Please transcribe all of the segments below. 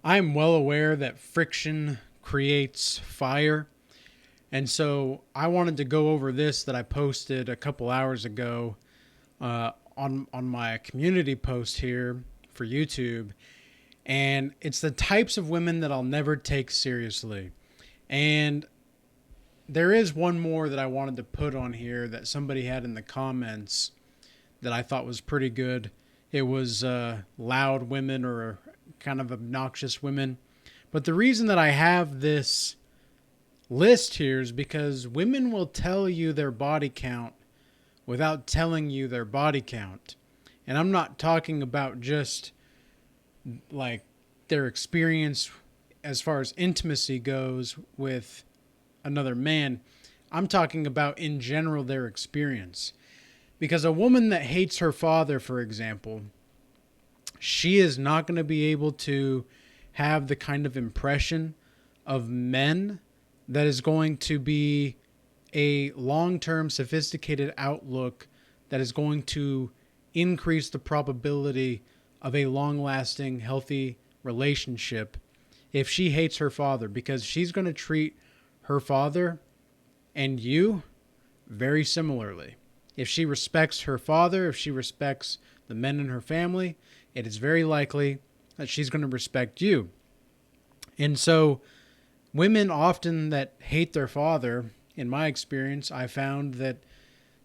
I'm well aware that friction creates fire. And so I wanted to go over this that I posted a couple hours ago on my community post here for YouTube. And it's the types of women that I'll never take seriously. And there is one more that I wanted to put on here that somebody had in the comments that I thought was pretty good. It was loud women or kind of obnoxious women. But the reason that I have this list here is because women will tell you their body count without telling you their body count. And I'm not talking about just like their experience as far as intimacy goes with another man. I'm talking about in general their experience. Because a woman that hates her father, for example, she is not going to be able to have the kind of impression of men that is going to be a long term, sophisticated outlook that is going to increase the probability of a long lasting, healthy relationship if she hates her father, because she's going to treat her father and you very similarly. If she respects her father, if she respects the men in her family, it is very likely that she's going to respect you. And so, women often that hate their father, in my experience, I found that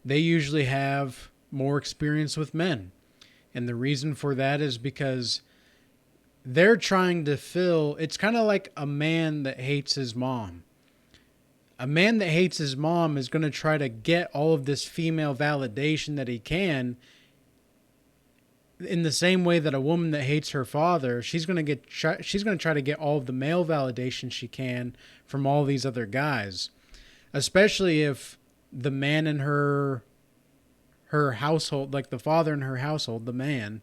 they usually have more experience with men. And the reason for that is because they're trying to fill, it's kind of like a man that hates his mom. A man that hates his mom is going to try to get all of this female validation that he can in the same way that a woman that hates her father, she's going to try to get all of the male validation she can from all these other guys, especially if the man in her household, like the father in her household, the man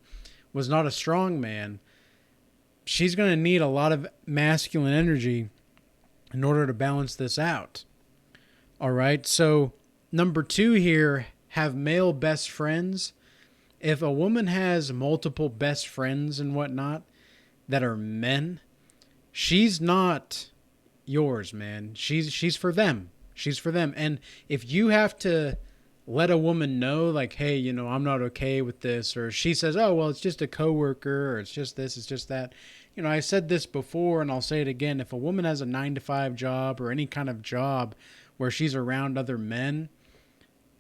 was not a strong man. She's going to need a lot of masculine energy in order to balance this out. All right. So, number 2 here, have male best friends. If a woman has multiple best friends and whatnot that are men, she's not yours, man. She's for them. She's for them. And if you have to let a woman know, like, hey, I'm not okay with this, or she says, oh, well, it's just a coworker, or it's just this, it's just that. I said this before, and I'll say it again. If a woman has a 9 to 5 job or any kind of job where she's around other men,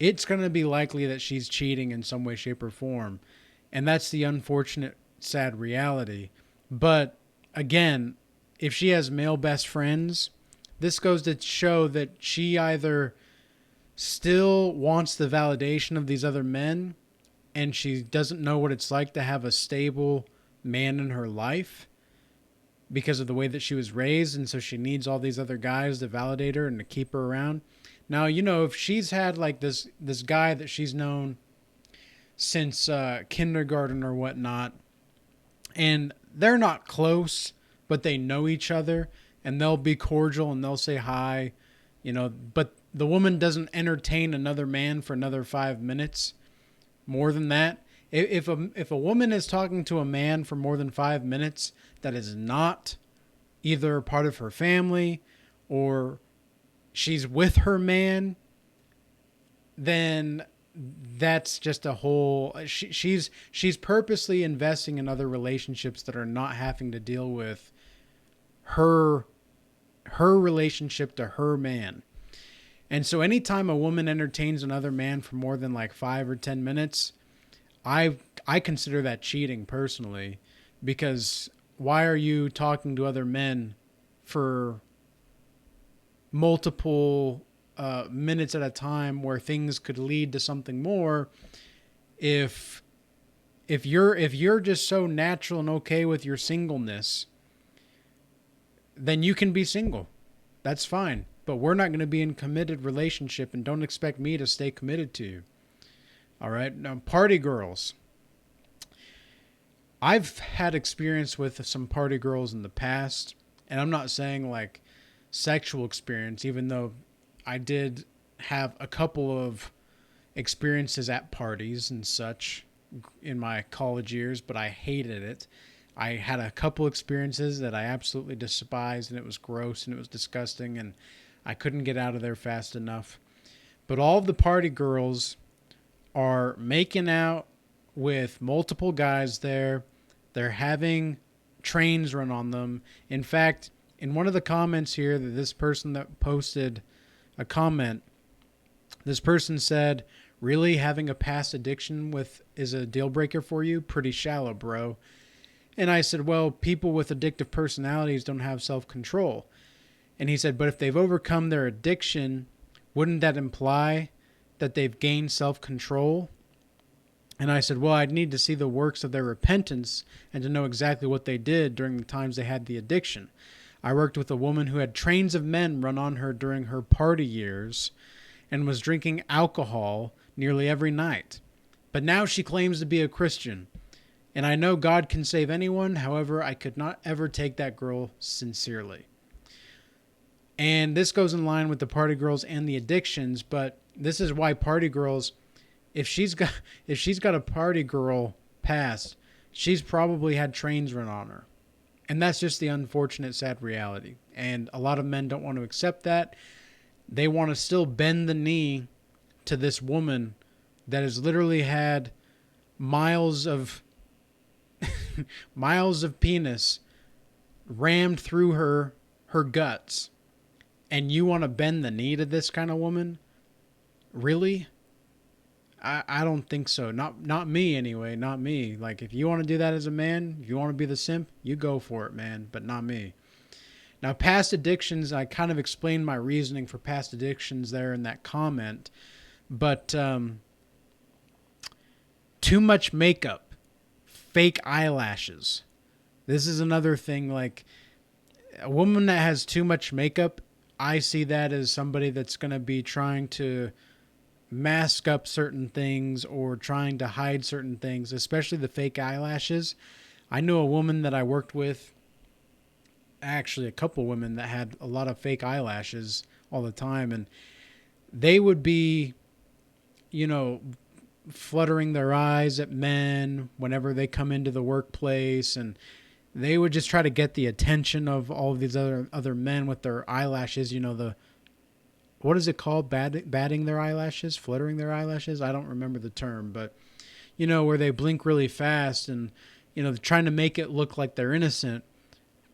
it's going to be likely that she's cheating in some way, shape, or form. And that's the unfortunate, sad reality. But again, if she has male best friends, this goes to show that she either still wants the validation of these other men and she doesn't know what it's like to have a stable man in her life because of the way that she was raised, and so she needs all these other guys to validate her and to keep her around. Now, if she's had like this guy that she's known since kindergarten or whatnot, and they're not close, but they know each other, and they'll be cordial and they'll say hi, but the woman doesn't entertain another man for another 5 minutes. More than that, if a woman is talking to a man for more than 5 minutes, that is not either part of her family or she's with her man, then that's just a whole. She's purposely investing in other relationships that are not having to deal with her relationship to her man. And so anytime a woman entertains another man for more than like 5 or 10 minutes, I consider that cheating personally, because why are you talking to other men for multiple minutes at a time where things could lead to something more if you're just so natural and okay with your singleness, then you can be single. That's fine. But we're not going to be in a committed relationship, and don't expect me to stay committed to you. All right? Now, party girls. I've had experience with some party girls in the past, and I'm not saying like sexual experience, even though I did have a couple of experiences at parties and such in my college years, but I hated it. I had a couple experiences that I absolutely despised, and it was gross and it was disgusting, and I couldn't get out of there fast enough. But all of the party girls are making out with multiple guys there. They're having trains run on them. In fact, in one of the comments here, that this person that posted a comment, this person said, "Really, having a past addiction with is a deal breaker for you? Pretty shallow, bro." And I said, "Well, people with addictive personalities don't have self-control." And he said, "But if they've overcome their addiction, wouldn't that imply that they've gained self-control?" And I said, "Well, I'd need to see the works of their repentance and to know exactly what they did during the times they had the addiction. I worked with a woman who had trains of men run on her during her party years and was drinking alcohol nearly every night. But now she claims to be a Christian. And I know God can save anyone. However, I could not ever take that girl sincerely." And this goes in line with the party girls and the addictions, but this is why party girls, if she's got a party girl past, she's probably had trains run on her. And that's just the unfortunate, sad reality. And a lot of men don't want to accept that. They want to still bend the knee to this woman that has literally had miles of miles of penis rammed through her guts. And you want to bend the knee to this kind of woman? Really? I don't think so. Not me anyway. Not me. Like, if you want to do that as a man, if you want to be the simp, you go for it, man. But not me. Now, past addictions, I kind of explained my reasoning for past addictions there in that comment. But too much makeup, fake eyelashes. This is another thing. Like, a woman that has too much makeup, I see that as somebody that's going to be trying to mask up certain things or trying to hide certain things, especially the fake eyelashes. I know a woman that I worked with, actually a couple women that had a lot of fake eyelashes all the time, and they would be, fluttering their eyes at men whenever they come into the workplace, and they would just try to get the attention of all of these other men with their eyelashes. What is it called? Batting their eyelashes? Fluttering their eyelashes? I don't remember the term, but, where they blink really fast and, trying to make it look like they're innocent.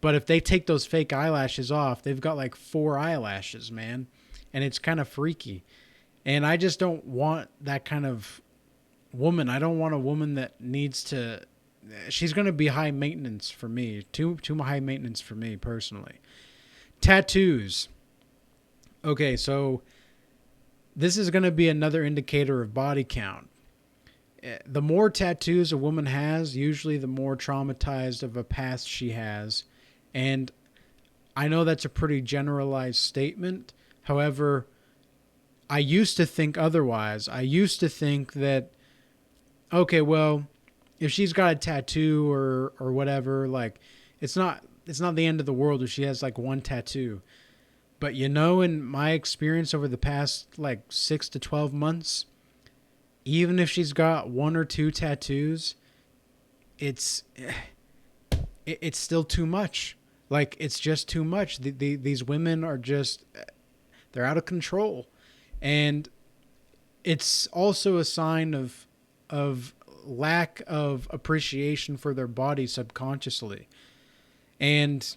But if they take those fake eyelashes off, they've got like 4 eyelashes, man. And it's kind of freaky. And I just don't want that kind of woman. I don't want a woman that needs to... She's going to be high maintenance for me. Too high maintenance for me, personally. Tattoos. Okay, so this is going to be another indicator of body count. The more tattoos a woman has, usually the more traumatized of a past she has. And I know that's a pretty generalized statement. However, I used to think otherwise. I used to think that, okay, well, if she's got a tattoo or whatever, like, it's not the end of the world if she has like one tattoo. But in my experience over the past like 6 to 12 months, even if she's got 1 or 2 tattoos, it's still too much. Like, it's just too much. These women are just, they're out of control. And it's also a sign of lack of appreciation for their body subconsciously. And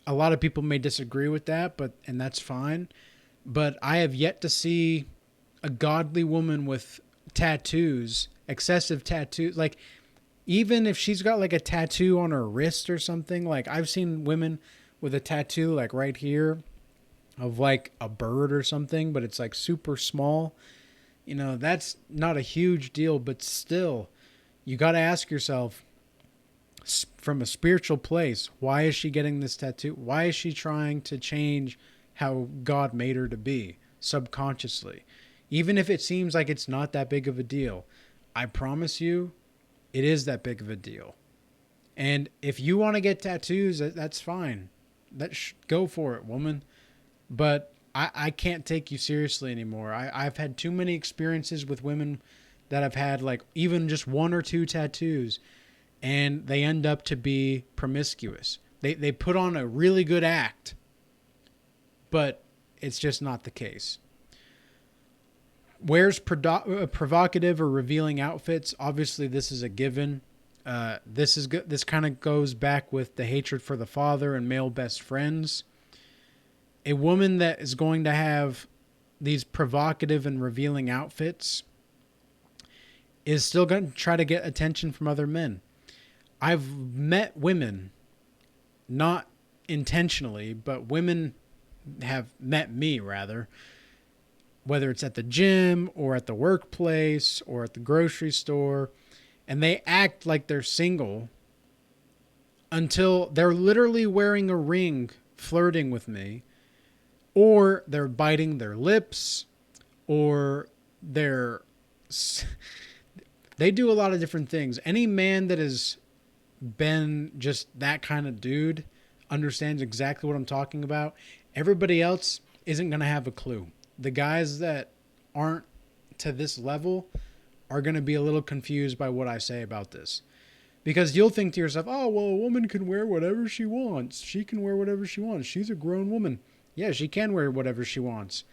a lot of people may disagree with that, and that's fine. But I have yet to see a godly woman with tattoos, excessive tattoos. Like, even if she's got like a tattoo on her wrist or something, like I've seen women with a tattoo like right here of like a bird or something, but it's like super small. That's not a huge deal, but still, you got to ask yourself, from a spiritual place, why is she getting this tattoo? Why is she trying to change how God made her to be subconsciously? Even if it seems like it's not that big of a deal, I promise you, it is that big of a deal. And if you want to get tattoos, that's fine. Go for it, woman. But I can't take you seriously anymore. I've had too many experiences with women that have had like even just 1 or 2 tattoos. and they end up to be promiscuous. They put on a really good act, but it's just not the case. Wears provocative or revealing outfits. Obviously, this is a given. This is good. This kind of goes back with the hatred for the father and male best friends. A woman that is going to have these provocative and revealing outfits is still going to try to get attention from other men. I've met women, not intentionally, but women have met me rather, whether it's at the gym or at the workplace or at the grocery store, and they act like they're single until they're literally wearing a ring, flirting with me, or they're biting their lips, or they do a lot of different things. Any man that has been just that kind of dude understands exactly what I'm talking about. Everybody else isn't going to have a clue. The guys that aren't to this level are going to be a little confused by what I say about this. Because you'll think to yourself, oh, well, a woman can wear whatever she wants. She can wear whatever she wants. She's a grown woman. Yeah, she can wear whatever she wants.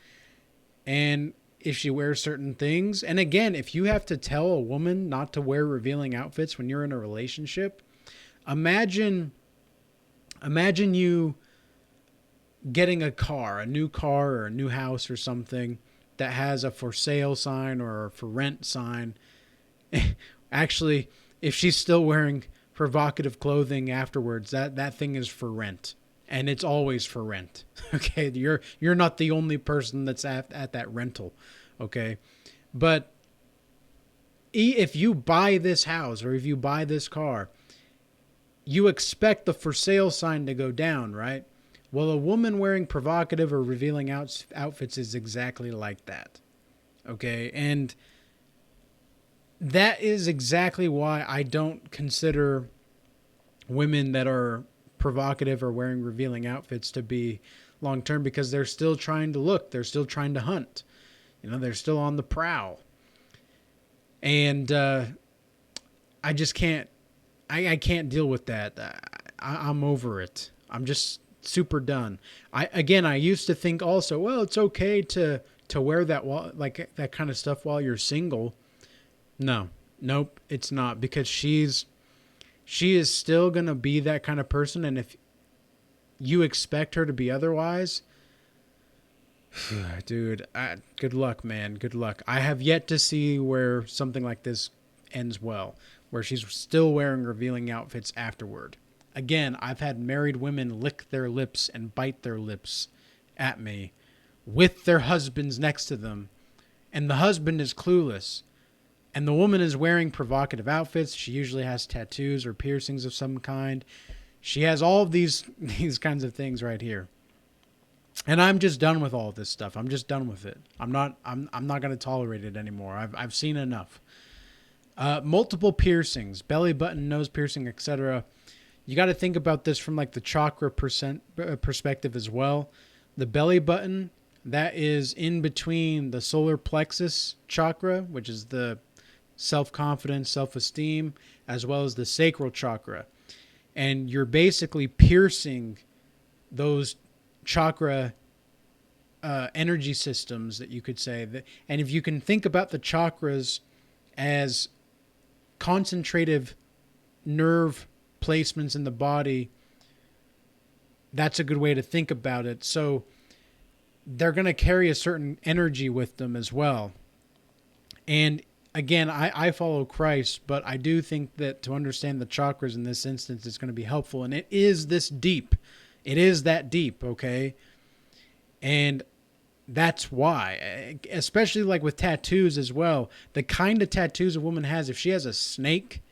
And if she wears certain things, and again, if you have to tell a woman not to wear revealing outfits when you're in a relationship, imagine you getting a new car or a new house or something that has a for sale sign or a for rent sign. Actually, if she's still wearing provocative clothing afterwards, that thing is for rent. And it's always for rent. Okay, you're not the only person that's at that rental. Okay, but if you buy this house or if you buy this car, you expect the for sale sign to go down, right? Well, a woman wearing provocative or revealing outfits is exactly like that. Okay, and that is exactly why I don't consider women that are provocative or wearing revealing outfits to be long term, because they're still trying to look, they're still trying to hunt, they're still on the prowl. And I just can't I can't deal with that. I'm over it. I'm just super done. I used to think also, well, it's okay to wear that like that kind of stuff while you're single. Nope, it's not, because she is still going to be that kind of person. And if you expect her to be otherwise, dude, good luck, man. Good luck. I have yet to see where something like this ends well, where she's still wearing revealing outfits afterward. Again, I've had married women lick their lips and bite their lips at me with their husbands next to them, and the husband is clueless. And the woman is wearing provocative outfits. She usually has tattoos or piercings of some kind. She has all of these kinds of things right here. And I'm just done with all of this stuff. I'm just done with it. I'm not going to tolerate it anymore. I've seen enough. Multiple piercings, belly button, nose piercing, etc. You got to think about this from like the chakra perspective as well. The belly button, that is in between the solar plexus chakra, which is the self-confidence, self-esteem, as well as the sacral chakra. And you're basically piercing those chakra energy systems, that you could say. And if you can think about the chakras as concentrative nerve placements in the body, that's a good way to think about it. So they're going to carry a certain energy with them as well. And again, I follow Christ, but I do think that to understand the chakras in this instance is going to be helpful. And it is this deep. It is that deep, okay? And that's why, especially like with tattoos as well, the kind of tattoos a woman has, if she has a snake,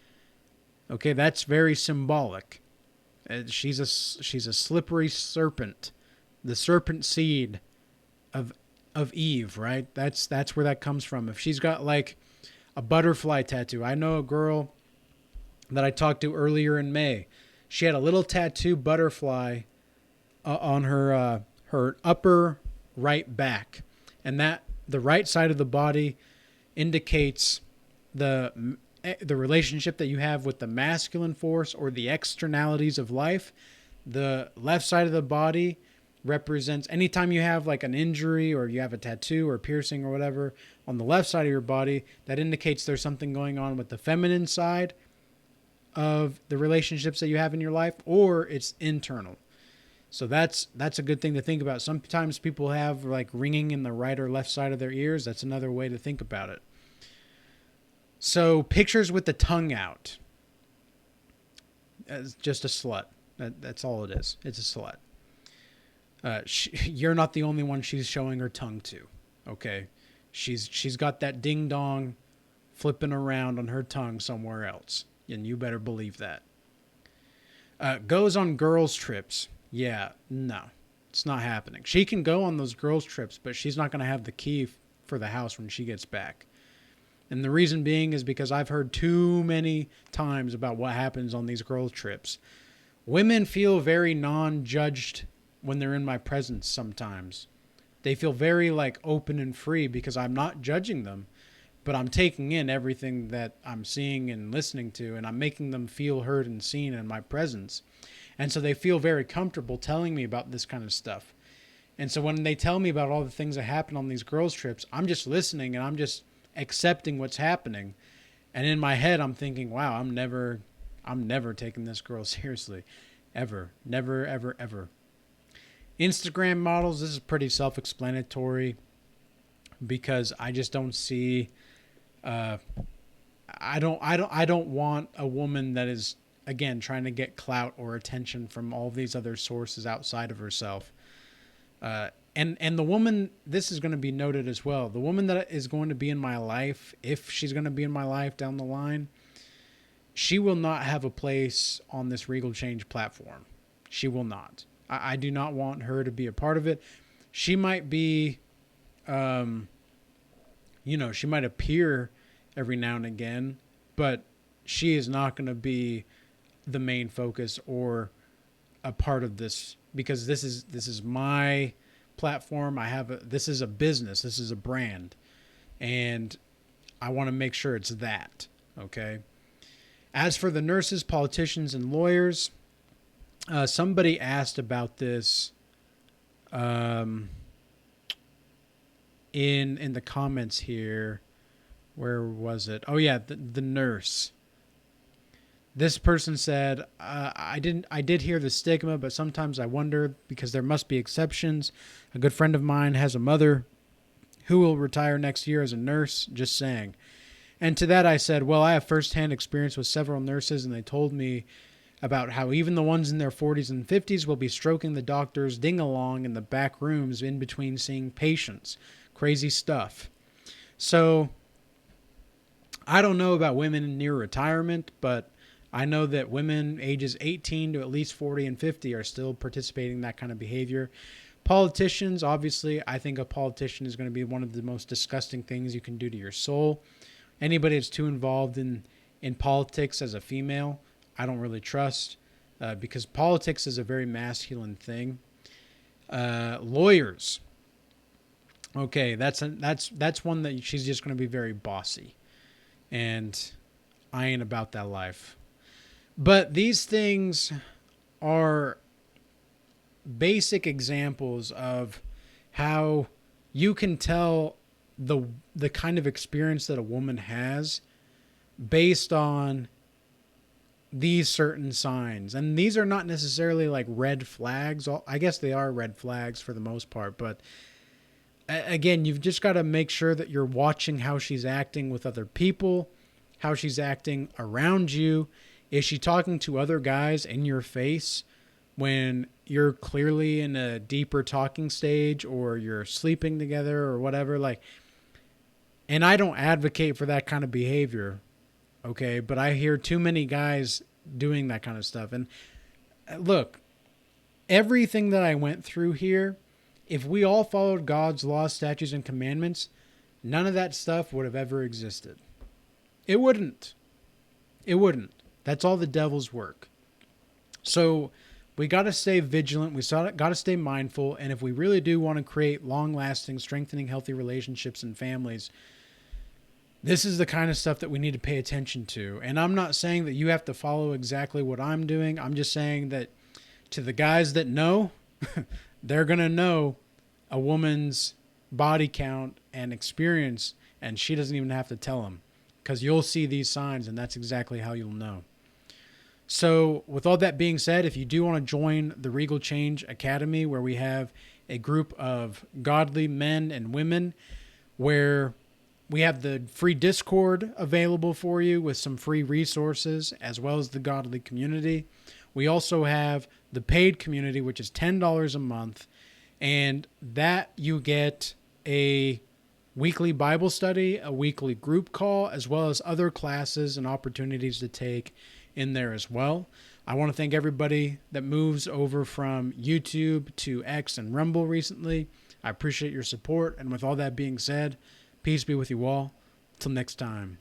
okay, that's very symbolic. She's a slippery serpent, the serpent seed of Eve, right? That's where that comes from. If she's got like a butterfly tattoo. I know a girl that I talked to earlier in May. She had a little tattoo butterfly on her upper right back, and that the right side of the body indicates the the relationship that you have with the masculine force or the externalities of life, the left side of the body represents anytime you have like an injury or you have a tattoo or piercing or whatever on the left side of your body, that indicates there's something going on with the feminine side of the relationships that you have in your life, or it's internal. So that's a good thing to think about. Sometimes people have like ringing in the right or left side of their ears. That's another way to think about it. So pictures with the tongue out. It's just a slut. That's all it is. It's a slut. You're not the only one she's showing her tongue to. Okay, she's got that ding dong flipping around on her tongue somewhere else, and you better believe that. Goes on girls' trips. Yeah, no, it's not happening. She can go on those girls' trips, but she's not going to have the key for the house when she gets back. And the reason being is because I've heard too many times about what happens on these girls' trips. Women feel very non-judged when they're in my presence sometimes. They feel very like open and free because I'm not judging them, but I'm taking in everything that I'm seeing and listening to, and I'm making them feel heard and seen in my presence. And so they feel very comfortable telling me about this kind of stuff. And so when they tell me about all the things that happen on these girls' trips, I'm just listening and I'm just accepting what's happening. And in my head, I'm thinking, wow, I'm never taking this girl seriously. Ever. Never, ever, ever. Instagram models, this is pretty self-explanatory because I just don't see, I don't want a woman that is, again, trying to get clout or attention from all these other sources outside of herself. And the woman, this is going to be noted as well. The woman that is going to be in my life, if she's going to be in my life down the line, she will not have a place on this Regal Change platform. She will not. I do not want her to be a part of it. She might be, she might appear every now and again, but she is not going to be the main focus or a part of this, because this is my platform. This is a business. This is a brand, and I want to make sure it's that. Okay. As for the nurses, politicians, and lawyers, somebody asked about this in the comments here. Where was it? Oh yeah, the nurse. This person said, I did hear the stigma, but sometimes I wonder because there must be exceptions. A good friend of mine has a mother who will retire next year as a nurse, just saying. And to that I said, well, I have firsthand experience with several nurses, and they told me about how even the ones in their 40s and 50s will be stroking the doctor's ding-along in the back rooms in between seeing patients. Crazy stuff. So I don't know about women near retirement, but I know that women ages 18 to at least 40 and 50 are still participating in that kind of behavior. Politicians, obviously, I think a politician is going to be one of the most disgusting things you can do to your soul. Anybody that's too involved in politics as a female, I don't really trust, because politics is a very masculine thing. Lawyers. Okay, that's one that she's just going to be very bossy, and I ain't about that life. But these things are basic examples of how you can tell the kind of experience that a woman has based on these certain signs. And these are not necessarily like red flags. I guess they are red flags for the most part, but again, you've just got to make sure that you're watching how she's acting with other people, how she's acting around you. Is she talking to other guys in your face when you're clearly in a deeper talking stage, or you're sleeping together or whatever? And I don't advocate for that kind of behavior, okay? But I hear too many guys doing that kind of stuff. And look, everything that I went through here, if we all followed God's laws, statutes, and commandments, none of that stuff would have ever existed. It wouldn't. It wouldn't. That's all the devil's work. So we got to stay vigilant. We got to stay mindful. And if we really do want to create long-lasting, strengthening, healthy relationships and families, This is the kind of stuff that we need to pay attention to. And I'm not saying that you have to follow exactly what I'm doing. I'm just saying that to the guys that know, they're going to know a woman's body count and experience, and she doesn't even have to tell them, because you'll see these signs, and that's exactly how you'll know. So with all that being said, if you do want to join the Regal Change Academy, where we have a group of godly men and women, where we have the free Discord available for you with some free resources, as well as the godly community. We also have the paid community, which is $10 a month, and that you get a weekly Bible study, a weekly group call, as well as other classes and opportunities to take in there as well. I want to thank everybody that moves over from YouTube to X and Rumble recently. I appreciate your support. And with all that being said, peace be with you all. Till next time.